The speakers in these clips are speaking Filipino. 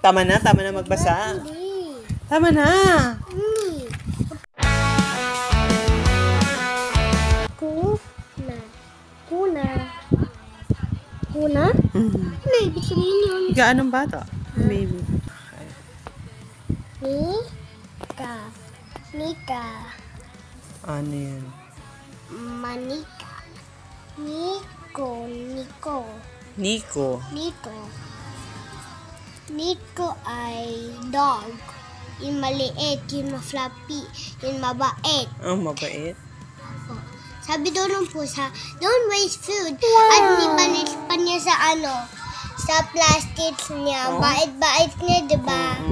Tama na magbasa. Tama na. Kuna? Ano ibig sabihin yun? Gaanong bata? Maybe. Mika. Ano yan? Manika. Nico. Nico ay dog. Yung maliit, yung ma-fluffy, yung mabait. Oh, mabait. Sabi doon ng pusa, don't waste food. At nibalis pa niya sa plastics niya. Oh. Bait-bait niya, diba?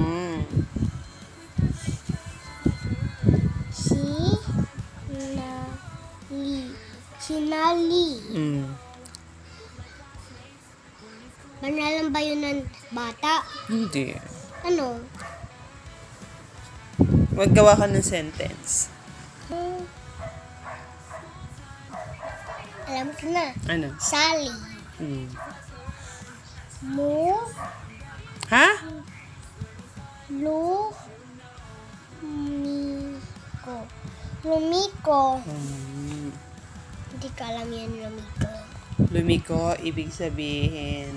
Sinali. Banalan ba yun ng bata? Hindi. Ano? Maggawa ka ng sentence. Alam ko na. Ano? Sally. Ha? Lumiko. Hindi ko alam yan, lumiko. Lumiko, ibig sabihin,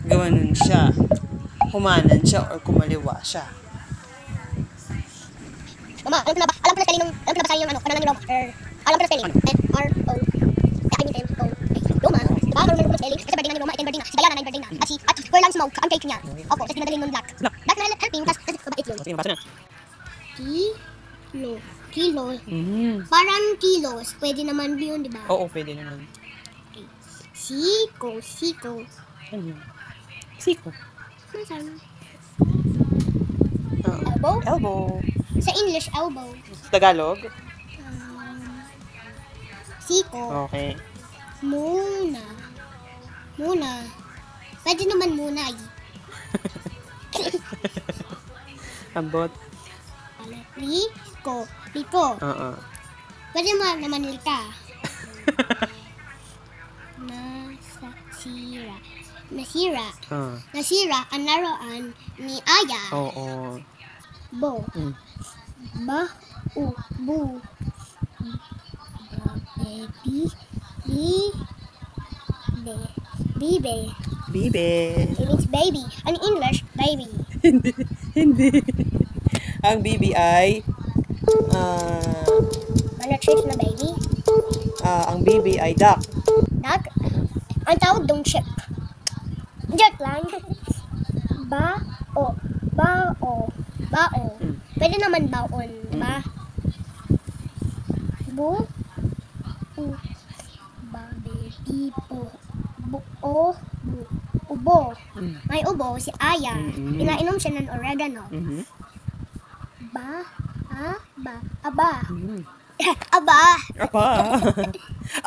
gawanon siya. Kumanan siya or kumaliwa siya. Mama, alam ko na spelling yung ano, kanang long, alam ko na spelling. R-O. I mean, M-O. Luma. Diba? Marunong ko spelling. Kasi birthday na ni Luma, 10 birthday na. Si Diana, 9 birthday na. At Furlan Smoke, ang cake niya. Opo, tapos pinadalhin yung black. Black na helping, tapos mabait yun. Sige, mabasa na. Kilo. Parang kilos. Pwede naman yun, di ba? Oo, pwede naman. Okay. Siko. Ano yun? Siko. Nasaan? Elbow? Elbow. Sa English, elbow. Sa Tagalog? Siko. Okay. Muna. Pwede naman muna. Ambot. Liko. Oo. Pwede naman lika. Nasira ang laruan ni Aya. Oo. Bu. Bibe. It means baby. In English, baby. Hindi. Ang bibi ay Manatreat na baby. ang bibi ay duck. Duck. Ang tawag dong chip. Joke lang. Bao. Pwede naman baon, diba? Ubo. May ubo si Aya. Inainom siya ng oregano.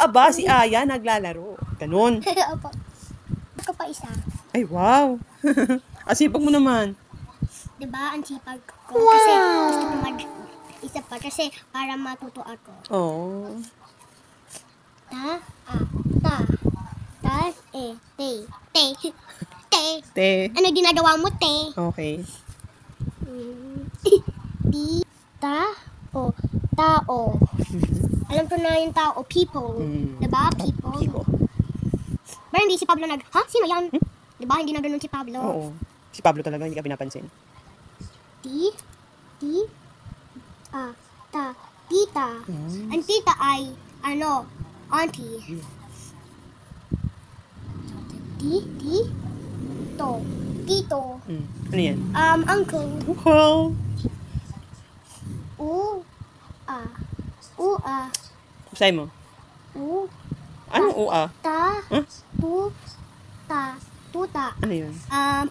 Aba, si Aya naglalaro. Ganun. Opo. Baka pa isa. Ay, wow. Asipag mo naman. Diba, ang sipag ko. Kasi gusto ko mag-isa pa. Kasi para matuto ako. Oh. Te. Ano ginagawa mo, te? Okay. Tao. Alam ko na yung tao, people. Diba? People. Pero hindi si Pablo sino yan? Diba? Hindi na ganun si Pablo. Oo. Si Pablo talaga, hindi ka pinapansin. Tita. Ang tita ay, auntie. Tito. Ano yan? Uncle. Uncle. Say mo. Anong ua? Tuta. Ano yun?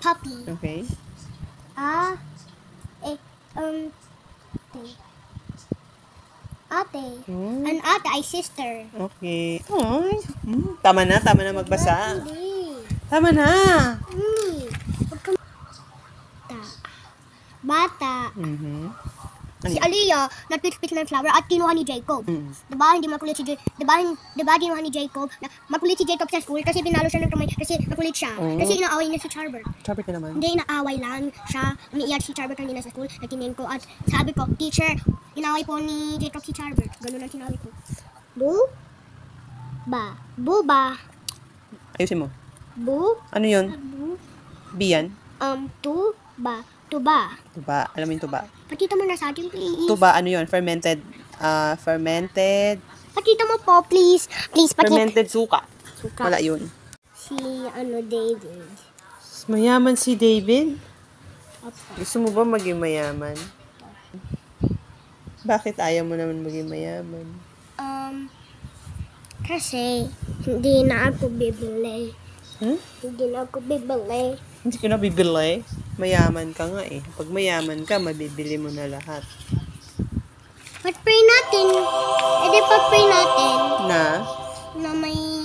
Puppy. Okay. Ate. An ate ay sister. Okay. Ay. Tama na magbasa. Hindi. Tama na. Bata. Ano Si yun? Aliyah, nag-pitch ng flower at kinuha ni Jacob. Mm. Diba, hindi makulit si Jacob. Diba, kinuha ni Jacob. Makulit si Jacob sa school kasi pinalo siya ng kamay kasi makulit siya. Oo. Kasi inaaway niya si Charbert. Charbert na naman. Hindi, inaaway lang siya. Umiiyak si Charbert kanina sa school. Nagtingin ko at sabi ko, teacher, inaaway po ni Jacob si Charbert. Ganun ang sinabi ko. Buba. Ayusin mo. Ano Bu, yun? Biyan? tuba. Tuba. Alam mo yung tuba? Pakita mo na sa akin, please. Tuba, ano yun? Fermented. Pakita mo po, please. Please, pakita. Fermented suka. Suka. Wala yun. Si, David. Mayaman si David? Opo. Gusto mo ba maging mayaman? Bakit ayaw mo naman maging mayaman? Kasi, hindi na ako bibili. Hindi na ako bibili. Hindi ko na bibili. Mayaman ka nga eh. Pag mayaman ka, mabibili mo na lahat. Pag-pray natin. Pa-pray natin Na? na may